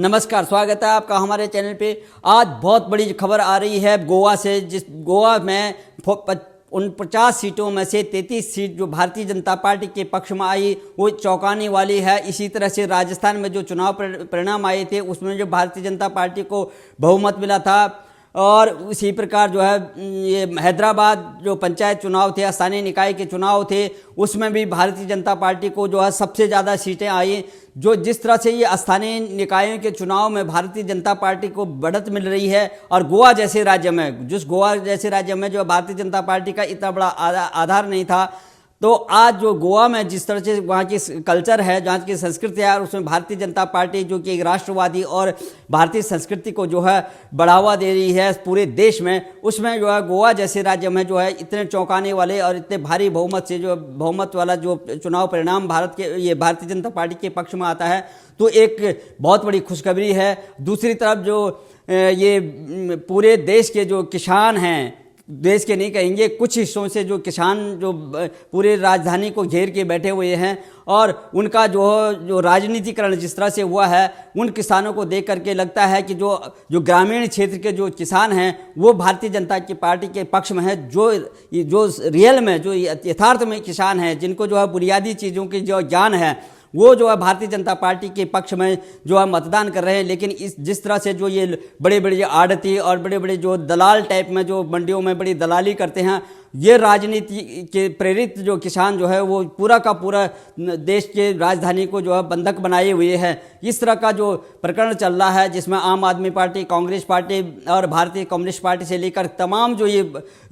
नमस्कार, स्वागत है आपका हमारे चैनल पे। आज बहुत बड़ी खबर आ रही है गोवा से, जिस गोवा में 49 सीटों में से 33 सीट जो भारतीय जनता पार्टी के पक्ष में आई वो चौंकाने वाली है। इसी तरह से राजस्थान में जो चुनाव परिणाम आए थे उसमें जो भारतीय जनता पार्टी को बहुमत मिला था, और इसी प्रकार जो है ये हैदराबाद जो पंचायत चुनाव थे, स्थानीय निकाय के चुनाव थे, उसमें भी भारतीय जनता पार्टी को जो है सबसे ज़्यादा सीटें आई। जो जिस तरह से ये स्थानीय निकायों के चुनाव में भारतीय जनता पार्टी को बढ़त मिल रही है, और गोवा जैसे राज्य में जो भारतीय जनता पार्टी का इतना बड़ा आधार नहीं था, तो आज जो गोवा में जिस तरह से वहाँ की कल्चर है, जहाँ की संस्कृति है, और उसमें भारतीय जनता पार्टी जो कि एक राष्ट्रवादी और भारतीय संस्कृति को जो है बढ़ावा दे रही है पूरे देश में, उसमें जो है गोवा जैसे राज्य में जो है इतने चौंकाने वाले और इतने भारी बहुमत से जो बहुमत वाला जो चुनाव परिणाम भारतीय जनता पार्टी के पक्ष में आता है, तो एक बहुत बड़ी खुशखबरी है। दूसरी तरफ जो ये पूरे देश के जो किसान हैं, देश के नहीं कहेंगे, कुछ हिस्सों से जो किसान जो पूरे राजधानी को घेर के बैठे हुए हैं, और उनका जो राजनीतिकरण जिस तरह से हुआ है, उन किसानों को देख करके लगता है कि जो ग्रामीण क्षेत्र के जो किसान हैं वो भारतीय जनता की पार्टी के पक्ष में है। जो रियल में जो यथार्थ में किसान हैं, जिनको जो है बुनियादी चीज़ों की जो ज्ञान है, वो जो है भारतीय जनता पार्टी के पक्ष में जो है मतदान कर रहे हैं। लेकिन जिस तरह से जो ये बड़े बड़े आड़ती और बड़े बड़े जो दलाल टाइप में जो मंडियों में बड़ी दलाली करते हैं, ये राजनीति के प्रेरित जो किसान जो है वो पूरा का पूरा देश के राजधानी को जो है बंधक बनाए हुए हैं। इस तरह का जो प्रकरण चल रहा है, जिसमें आम आदमी पार्टी, कांग्रेस पार्टी और भारतीय कम्युनिस्ट पार्टी से लेकर तमाम जो ये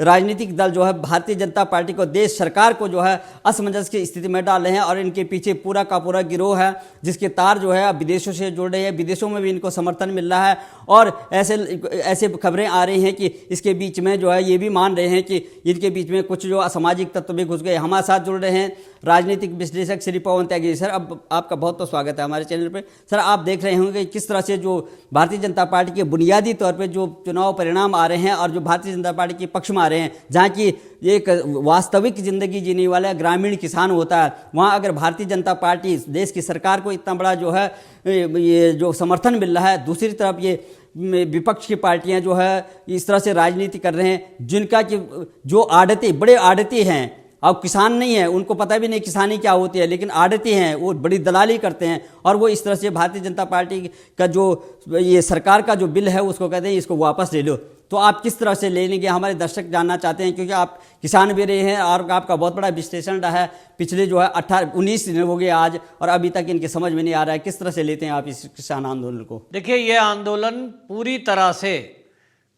राजनीतिक दल जो है भारतीय जनता पार्टी को, देश सरकार को जो है असमंजस की स्थिति में डाल रहे हैं, और इनके पीछे पूरा का पूरा गिरोह है जिसके तार जो है विदेशों से जुड़ रहे हैं, विदेशों में भी इनको समर्थन मिल रहा है। और ऐसे खबरें आ रही हैं कि इसके बीच में जो है ये भी मान रहे हैं कि इनके बीच में कुछ जो असामाजिक तत्व भी घुस गए। हमारे साथ जुड़ रहे हैं राजनीतिक विश्लेषक श्री पवन त्यागी। सर, अब आपका बहुत बहुत स्वागत है हमारे चैनल पे। सर, आप देख रहे होंगे किस तरह से जो भारतीय जनता पार्टी के बुनियादी तौर पे जो चुनाव परिणाम आ रहे हैं और जो भारतीय जनता पार्टी के पक्ष में आ रहे हैं, जहाँ की एक वास्तविक ज़िंदगी जीने वाला ग्रामीण किसान होता है, वहाँ अगर भारतीय जनता पार्टी देश की सरकार को इतना बड़ा जो है ये जो समर्थन मिल रहा है, दूसरी तरफ ये विपक्ष की पार्टियां जो है इस तरह से राजनीति कर रहे हैं, जिनका कि जो बड़े आड़ती हैं, अब किसान नहीं है, उनको पता भी नहीं किसानी क्या होती है, लेकिन आड़ती हैं, वो बड़ी दलाली करते हैं, और वो इस तरह से भारतीय जनता पार्टी का जो ये सरकार का जो बिल है उसको कहते हैं इसको वापस ले लो। तो आप किस तरह से ले लेंगे, हमारे दर्शक जानना चाहते हैं, क्योंकि आप किसान भी रहे हैं और आपका बहुत बड़ा विश्लेषण रहा है। पिछले जो है 19 दिन हो गए आज, और अभी तक इनके समझ में नहीं आ रहा है, किस तरह से लेते हैं आप इस किसान आंदोलन को? देखिए, ये आंदोलन पूरी तरह से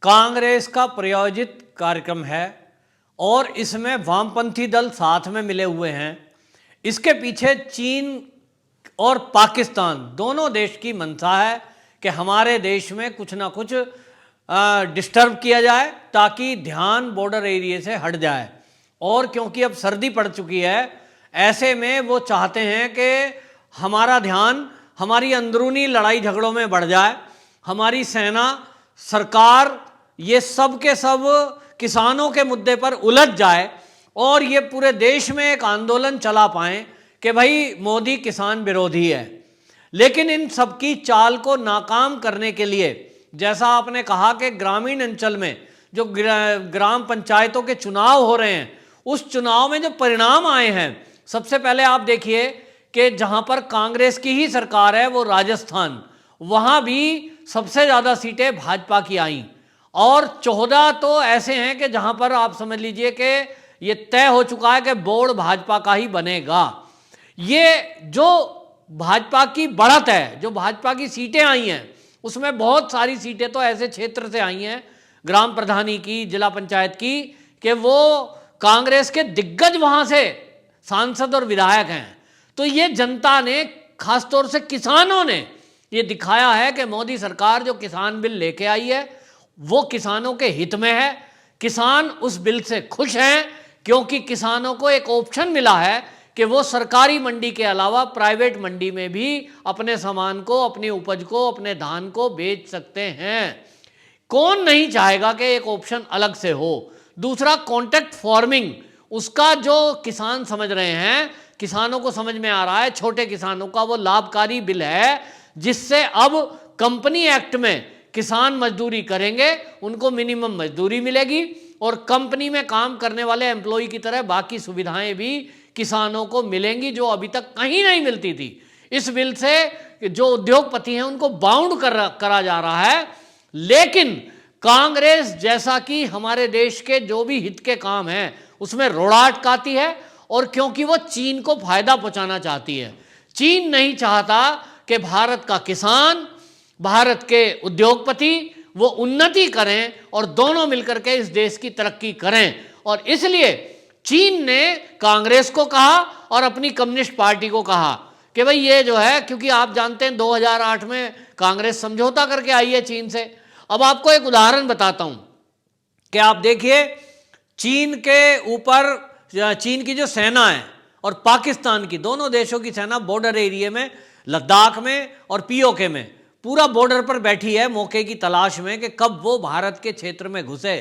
कांग्रेस का प्रायोजित कार्यक्रम है, और इसमें वामपंथी दल साथ में मिले हुए हैं। इसके पीछे चीन और पाकिस्तान दोनों देश की मंशा है कि हमारे देश में कुछ ना कुछ डिस्टर्ब किया जाए, ताकि ध्यान बॉर्डर एरिया से हट जाए। और क्योंकि अब सर्दी पड़ चुकी है, ऐसे में वो चाहते हैं कि हमारा ध्यान हमारी अंदरूनी लड़ाई झगड़ों में बढ़ जाए, हमारी सेना, सरकार, ये सब के सब किसानों के मुद्दे पर उलझ जाए, और ये पूरे देश में एक आंदोलन चला पाएं कि भाई मोदी किसान विरोधी है। लेकिन इन सबकी चाल को नाकाम करने के लिए, जैसा आपने कहा कि ग्रामीण अंचल में जो ग्राम पंचायतों के चुनाव हो रहे हैं, उस चुनाव में जो परिणाम आए हैं, सबसे पहले आप देखिए कि जहां पर कांग्रेस की ही सरकार है, वो राजस्थान, वहां भी सबसे ज़्यादा सीटें भाजपा की आईं, और 14 तो ऐसे हैं कि जहां पर आप समझ लीजिए कि ये तय हो चुका है कि बोर्ड भाजपा का ही बनेगा। ये जो भाजपा की बढ़त है, जो भाजपा की सीटें आई हैं, उसमें बहुत सारी सीटें तो ऐसे क्षेत्र से आई हैं, ग्राम प्रधानी की, जिला पंचायत की, कि वो कांग्रेस के दिग्गज वहां से सांसद और विधायक हैं। तो ये जनता ने, खासतौर से किसानों ने, ये दिखाया है कि मोदी सरकार जो किसान बिल लेके आई है वो किसानों के हित में है। किसान उस बिल से खुश हैं, क्योंकि किसानों को एक ऑप्शन मिला है कि वो सरकारी मंडी के अलावा प्राइवेट मंडी में भी अपने सामान को, अपनी उपज को, अपने धान को बेच सकते हैं। कौन नहीं चाहेगा कि एक ऑप्शन अलग से हो। दूसरा, कॉन्ट्रैक्ट फार्मिंग, उसका जो किसान समझ रहे हैं, किसानों को समझ में आ रहा है, छोटे किसानों का वो लाभकारी बिल है, जिससे अब कंपनी एक्ट में किसान मजदूरी करेंगे उनको मिनिमम मजदूरी मिलेगी और कंपनी में काम करने वाले एम्प्लॉय की तरह बाकी सुविधाएं भी किसानों को मिलेंगी जो अभी तक कहीं नहीं मिलती थी। इस बिल से जो उद्योगपति हैं उनको बाउंड करा जा रहा है। लेकिन कांग्रेस जैसा कि हमारे देश के जो भी हित के काम हैं उसमें रोड़ा अटकाती है, और क्योंकि वो चीन को फायदा पहुंचाना चाहती है। चीन नहीं चाहता कि भारत का किसान, भारत के उद्योगपति वो उन्नति करें और दोनों मिलकर के इस देश की तरक्की करें। और इसलिए चीन ने कांग्रेस को कहा और अपनी कम्युनिस्ट पार्टी को कहा कि भाई ये जो है, क्योंकि आप जानते हैं 2008 में कांग्रेस समझौता करके आई है चीन से। अब आपको एक उदाहरण बताता हूं कि आप देखिए चीन के ऊपर, चीन की जो सेना है और पाकिस्तान की, दोनों देशों की सेना बॉर्डर एरिया में, लद्दाख में और पीओके में पूरा बॉर्डर पर बैठी है मौके की तलाश में कि कब वो भारत के क्षेत्र में घुसे।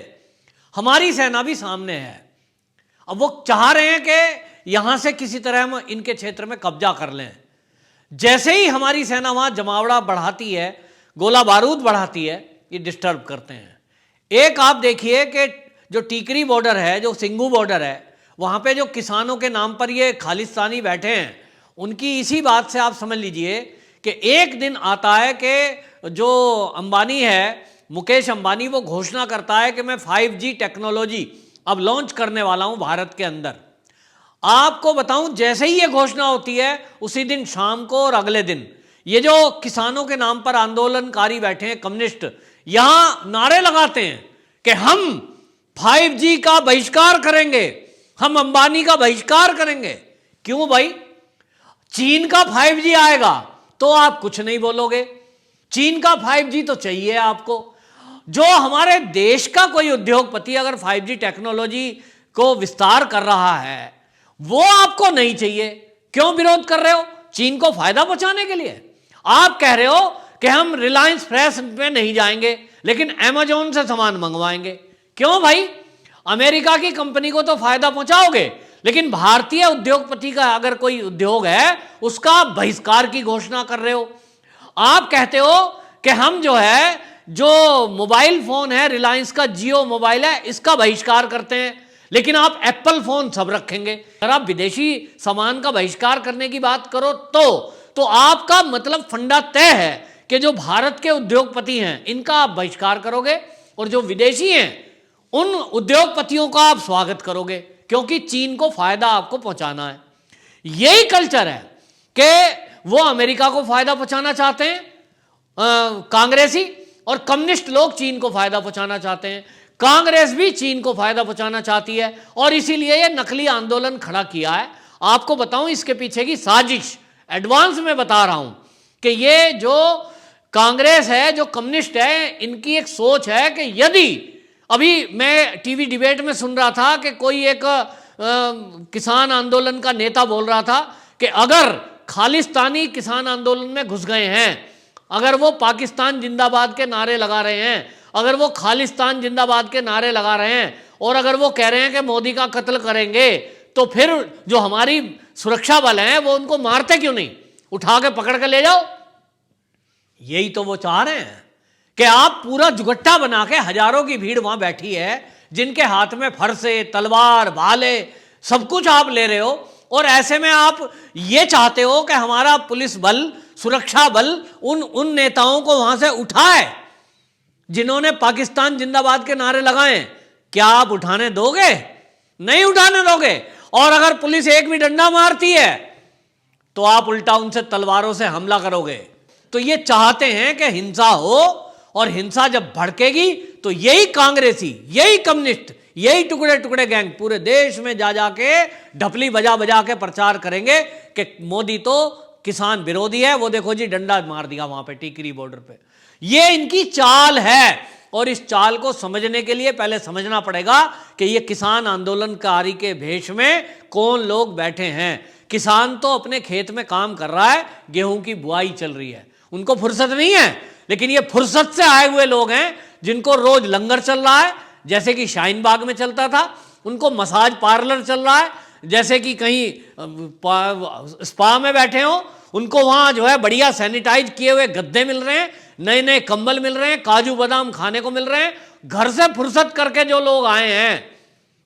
हमारी सेना भी सामने है। अब वो चाह रहे हैं कि यहां से किसी तरह हम इनके क्षेत्र में कब्जा कर लें। जैसे ही हमारी सेना वहां जमावड़ा बढ़ाती है, गोला बारूद बढ़ाती है, ये डिस्टर्ब करते हैं। एक आप देखिए कि जो टीकरी बॉर्डर है, जो सिंघू बॉर्डर है, वहां पे जो किसानों के नाम पर ये खालिस्तानी बैठे हैं, उनकी इसी बात से आप समझ लीजिए कि एक दिन आता है कि जो अंबानी है, मुकेश अंबानी, वो घोषणा करता है कि मैं 5G टेक्नोलॉजी अब लॉन्च करने वाला हूं भारत के अंदर। आपको बताऊं, जैसे ही ये घोषणा होती है उसी दिन शाम को और अगले दिन ये जो किसानों के नाम पर आंदोलनकारी बैठे हैं कम्युनिस्ट, यहां नारे लगाते हैं कि हम 5G का बहिष्कार करेंगे, हम अंबानी का बहिष्कार करेंगे। क्यों भाई? चीन का 5G आएगा तो आप कुछ नहीं बोलोगे। चीन का 5G तो चाहिए आपको। जो हमारे देश का कोई उद्योगपति अगर 5G टेक्नोलॉजी को विस्तार कर रहा है वो आपको नहीं चाहिए। क्यों विरोध कर रहे हो? चीन को फायदा पहुंचाने के लिए। आप कह रहे हो कि हम रिलायंस फ्रेश में नहीं जाएंगे लेकिन अमेजोन से सामान मंगवाएंगे। क्यों भाई? अमेरिका की कंपनी को तो फायदा पहुंचाओगे लेकिन भारतीय उद्योगपति का अगर कोई उद्योग है उसका बहिष्कार की घोषणा कर रहे हो। आप कहते हो कि हम जो है, जो मोबाइल फोन है रिलायंस का जियो मोबाइल है, इसका बहिष्कार करते हैं, लेकिन आप एप्पल फोन सब रखेंगे। अगर आप विदेशी सामान का बहिष्कार करने की बात करो तो आपका मतलब फंडा तय है कि जो भारत के उद्योगपति हैं इनका आप बहिष्कार करोगे और जो विदेशी हैं उन उद्योगपतियों का आप स्वागत करोगे, क्योंकि चीन को फायदा आपको पहुंचाना है। यही कल्चर है कि वो अमेरिका को फायदा पहुंचाना चाहते हैं कांग्रेसी, और कम्युनिस्ट लोग चीन को फायदा पहुंचाना चाहते हैं। कांग्रेस भी चीन को फायदा पहुंचाना चाहती है और इसीलिए ये नकली आंदोलन खड़ा किया है। आपको बताऊं इसके पीछे की साजिश, एडवांस में बता रहा हूं कि ये जो कांग्रेस है, जो कम्युनिस्ट है, इनकी एक सोच है कि यदि, अभी मैं टीवी डिबेट में सुन रहा था कि कोई एक किसान आंदोलन का नेता बोल रहा था कि अगर खालिस्तानी किसान आंदोलन में घुस गए हैं, अगर वो पाकिस्तान जिंदाबाद के नारे लगा रहे हैं, अगर वो खालिस्तान जिंदाबाद के नारे लगा रहे हैं और अगर वो कह रहे हैं कि मोदी का कत्ल करेंगे, तो फिर जो हमारी सुरक्षा बल हैं वो उनको मारते क्यों नहीं? उठा के पकड़ के ले जाओ। यही तो वो चाह रहे हैं कि आप पूरा जुगट्टा बना के, हजारों की भीड़ वहां बैठी है जिनके हाथ में फरसे, तलवार, भाले, सब कुछ आप ले रहे हो, और ऐसे में आप ये चाहते हो कि हमारा पुलिस बल, सुरक्षा बल उन नेताओं को वहां से उठाए जिन्होंने पाकिस्तान जिंदाबाद के नारे लगाए। क्या आप उठाने दोगे? नहीं उठाने दोगे। और अगर पुलिस एक भी डंडा मारती है तो आप उल्टा उनसे तलवारों से हमला करोगे। तो ये चाहते हैं कि हिंसा हो, और हिंसा जब भड़केगी तो यही कांग्रेसी, यही कम्युनिस्ट, यही टुकड़े टुकड़े गैंग पूरे देश में जा जाके ढपली बजा बजा के प्रचार करेंगे कि मोदी तो किसान विरोधी है। वो देखो जी, डंडा मार दिया वहां पे टीकरी बॉर्डर पे। ये इनकी चाल है, और इस चाल को समझने के लिए पहले समझना पड़ेगा कि ये किसान आंदोलनकारी के भेष में कौन लोग बैठे हैं। किसान तो अपने खेत में काम कर रहा है, गेहूं की बुआई चल रही है, उनको फुर्सत नहीं है, लेकिन ये फुर्सत से आए हुए लोग हैं जिनको रोज लंगर चल रहा है, जैसे कि शाहीन बाग में चलता था, उनको मसाज पार्लर चल रहा है, जैसे कि कहीं स्पा में बैठे हो, उनको वहां जो है बढ़िया सैनिटाइज किए हुए गद्दे मिल रहे हैं, नए नए कंबल मिल रहे हैं, काजू बादाम खाने को मिल रहे हैं। घर से फुर्सत करके जो लोग आए हैं,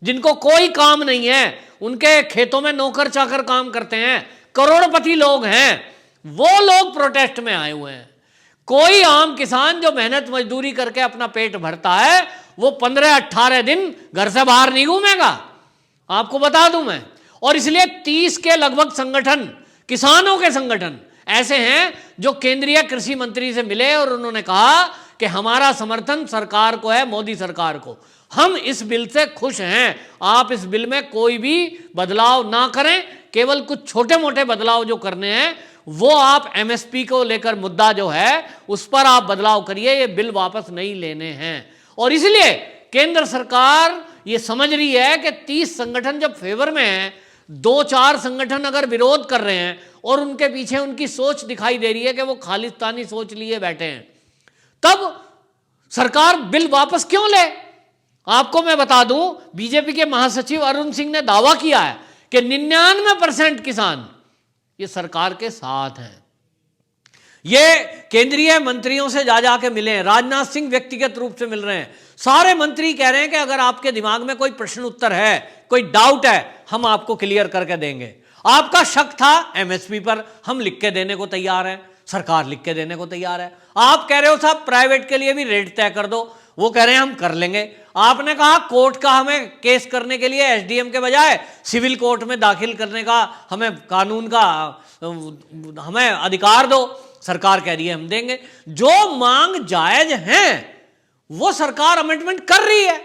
जिनको कोई काम नहीं है, उनके खेतों में नौकर चाकर काम करते हैं, करोड़पति लोग हैं, वो लोग प्रोटेस्ट में आए हुए हैं। कोई आम किसान जो मेहनत मजदूरी करके अपना पेट भरता है, वो 15-18 दिन घर से बाहर नहीं घूमेगा, आपको बता दूं मैं। और इसलिए 30 के लगभग संगठन, किसानों के संगठन ऐसे हैं जो केंद्रीय कृषि मंत्री से मिले और उन्होंने कहा कि हमारा समर्थन सरकार को है, मोदी सरकार को। हम इस बिल से खुश हैं, आप इस बिल में कोई भी बदलाव ना करें, केवल कुछ छोटे मोटे बदलाव जो करने हैं वो आप एमएसपी को लेकर मुद्दा जो है उस पर आप बदलाव करिए, ये बिल वापस नहीं लेने हैं। और इसलिए केंद्र सरकार ये समझ रही है कि 30 संगठन जब फेवर में हैं, 2-4 संगठन अगर विरोध कर रहे हैं और उनके पीछे उनकी सोच दिखाई दे रही है कि वो खालिस्तानी सोच लिए बैठे हैं, तब सरकार बिल वापस क्यों ले? आपको मैं बता दूं, बीजेपी के महासचिव अरुण सिंह ने दावा किया है कि 99% किसान ये सरकार के साथ हैं। ये केंद्रीय मंत्रियों से जा जाके मिले हैं, राजनाथ सिंह व्यक्तिगत रूप से मिल रहे हैं, सारे मंत्री कह रहे हैं कि अगर आपके दिमाग में कोई प्रश्न उत्तर है, कोई डाउट है, हम आपको क्लियर करके देंगे। आपका शक था एमएसपी पर, हम लिख के देने को तैयार हैं, सरकार लिख के देने को तैयार है। आप कह रहे हो साहब प्राइवेट के लिए भी रेट तय कर दो, वो कह रहे हैं हम कर लेंगे। आपने कहा कोर्ट का हमें केस करने के लिए एसडीएम के बजाय सिविल कोर्ट में दाखिल करने का हमें कानून का हमें अधिकार दो, सरकार कह रही है हम देंगे। जो मांग जायज हैं वो सरकार अमेंडमेंट कर रही है,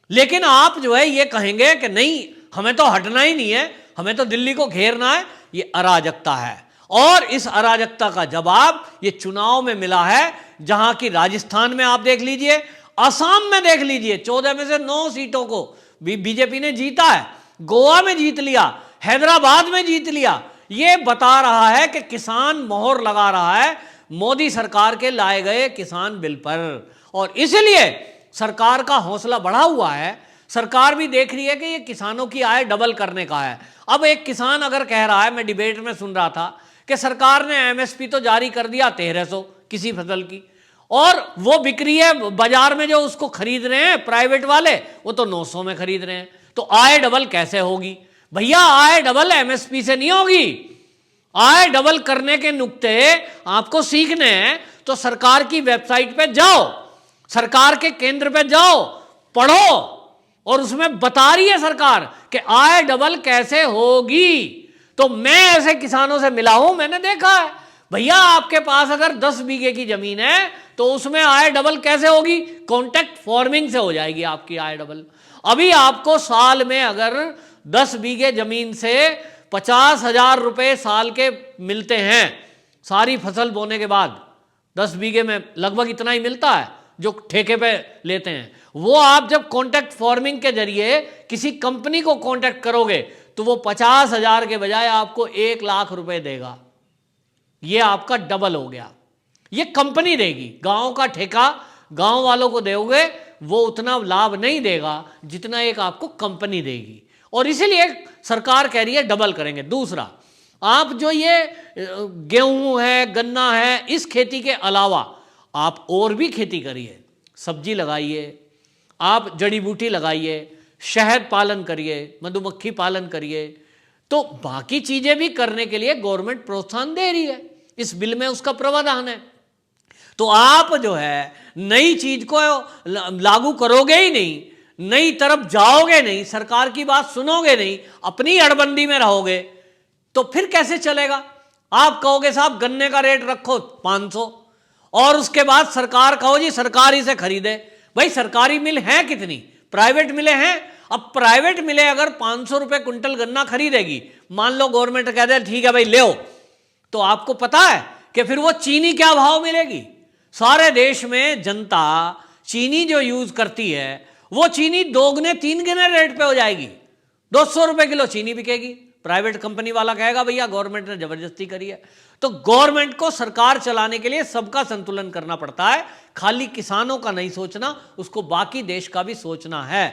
लेकिन आप जो है ये कहेंगे कि नहीं हमें तो हटना ही नहीं है, हमें तो दिल्ली को घेरना है, ये अराजकता है। और इस अराजकता का जवाब ये चुनाव में मिला है, जहां की राजस्थान में आप देख लीजिए, असम में देख लीजिए, 14 में से 9 सीटों को बीजेपी ने जीता है, गोवा में जीत लिया, हैदराबाद में जीत लिया। ये बता रहा है कि किसान मोहर लगा रहा है मोदी सरकार के लाए गए किसान बिल पर, और इसलिए सरकार का हौसला बढ़ा हुआ है। सरकार भी देख रही है कि ये किसानों की आय डबल करने का है। अब एक किसान अगर कह रहा है, मैं डिबेट में सुन रहा था कि सरकार ने एमएसपी तो जारी कर दिया 1300 किसी फसल की, और वो बिक्री है बाजार में जो उसको खरीद रहे हैं प्राइवेट वाले, वो तो 900 में खरीद रहे हैं, तो आय डबल कैसे होगी? भैया आय डबल एमएसपी से नहीं होगी। आय डबल करने के नुक्ते आपको सीखने हैं तो सरकार की वेबसाइट पे जाओ, सरकार के केंद्र पे जाओ, पढ़ो, और उसमें बता रही है सरकार कि आय डबल कैसे होगी। तो मैं ऐसे किसानों से मिला हूं, मैंने देखा है, भैया आपके पास अगर 10 बीघे की जमीन है तो उसमें आय डबल कैसे होगी? कॉन्ट्रैक्ट फार्मिंग से हो जाएगी आपकी आय डबल। अभी आपको साल में अगर 10 बीघे जमीन से 50,000 रुपए साल के मिलते हैं, सारी फसल बोने के बाद 10 बीघे में लगभग इतना ही मिलता है जो ठेके पे लेते हैं। वो आप जब कॉन्ट्रैक्ट फार्मिंग के जरिए किसी कंपनी को कॉन्ट्रैक्ट करोगे तो वो 50,000 के बजाय आपको 1 लाख रुपए देगा। ये आपका डबल हो गया। ये कंपनी देगी, गांव का ठेका गांव वालों को दोगे वो उतना लाभ नहीं देगा जितना एक आपको कंपनी देगी, और इसीलिए सरकार कह रही है डबल करेंगे। दूसरा, आप जो ये गेहूं है, गन्ना है, इस खेती के अलावा आप और भी खेती करिए, सब्जी लगाइए, आप जड़ी बूटी लगाइए, शहद पालन करिए, मधुमक्खी पालन करिए, तो बाकी चीजें भी करने के लिए गवर्नमेंट प्रोत्साहन दे रही है, इस बिल में उसका प्रावधान है। तो आप जो है नई चीज को लागू करोगे ही नहीं, नई तरफ जाओगे नहीं, सरकार की बात सुनोगे नहीं, अपनी अड़बंदी में रहोगे, तो फिर कैसे चलेगा? आप कहोगे साहब गन्ने का रेट रखो 500, और उसके बाद सरकार कहो जी सरकार ही से खरीदे। भाई सरकारी मिल है कितनी? प्राइवेट मिले हैं। अब प्राइवेट मिले अगर 500 रुपए क्विंटल गन्ना खरीदेगी, मान लो गवर्नमेंट कह दे ठीक है भाई ले आओ, तो आपको पता है कि फिर वो चीनी क्या भाव मिलेगी? सारे देश में जनता चीनी जो यूज करती है वो चीनी 2-3 गुने रेट पे हो जाएगी, 200 रुपए किलो चीनी बिकेगी। प्राइवेट कंपनी वाला कहेगा भैया गवर्नमेंट ने जबरदस्ती करी है। तो गवर्नमेंट को सरकार चलाने के लिए सबका संतुलन करना पड़ता है, खाली किसानों का नहीं सोचना, उसको बाकी देश का भी सोचना है।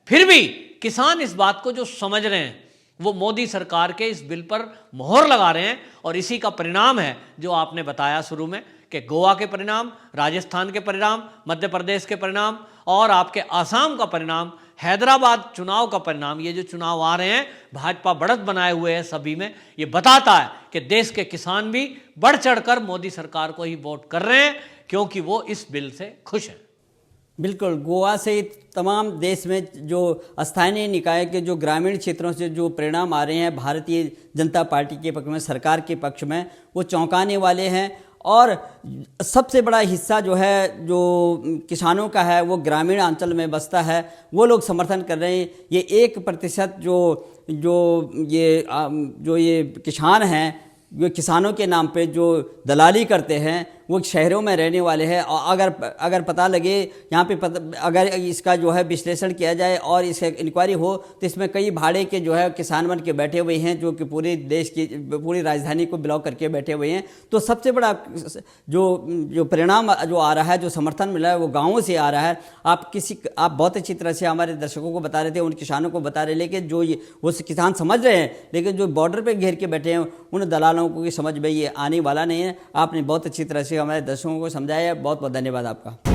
फिर भी किसान इस बात को जो समझ रहे हैं वो मोदी सरकार के इस बिल पर मोहर लगा रहे हैं। और इसी का परिणाम है जो आपने बताया शुरू में कि गोवा के परिणाम, राजस्थान के परिणाम, मध्य प्रदेश के परिणाम और आपके आसाम का परिणाम, हैदराबाद चुनाव का परिणाम। ये जो चुनाव आ रहे हैं भाजपा बढ़त बनाए हुए है सभी में। ये बताता है कि देश के किसान भी बढ़ चढ़कर मोदी सरकार को ही वोट कर रहे हैं क्योंकि वो इस बिल से खुश हैं। बिल्कुल, गोवा से तमाम देश में जो स्थानीय निकाय के जो ग्रामीण क्षेत्रों से जो परिणाम आ रहे हैं भारतीय जनता पार्टी के पक्ष में, सरकार के पक्ष में, वो चौंकाने वाले हैं। और सबसे बड़ा हिस्सा जो है जो किसानों का है वो ग्रामीण अंचल में बसता है, वो लोग समर्थन कर रहे हैं। ये 1% जो ये किसान हैं, जो किसानों के नाम पे जो दलाली करते हैं, वो शहरों में रहने वाले हैं। और अगर पता लगे यहाँ पे अगर इसका जो है विश्लेषण किया जाए और इसका इंक्वायरी हो तो इसमें कई भाड़े के जो है किसान बन के बैठे हुए हैं जो कि पूरे देश की पूरी राजधानी को ब्लॉक करके बैठे हुए हैं। तो सबसे बड़ा जो परिणाम जो आ रहा है, जो समर्थन मिला है, वो गाँवों से आ रहा है। आप बहुत अच्छी तरह से हमारे दर्शकों को बता रहे थे, उन किसानों को बता रहे, लेकिन वो किसान समझ रहे हैं, लेकिन जो बॉर्डर पर घेर के बैठे हैं उन दलालों को समझ में ये आने वाला नहीं है। आपने बहुत अच्छी तरह से हमारे दर्शकों को समझाया। बहुत बहुत धन्यवाद आपका।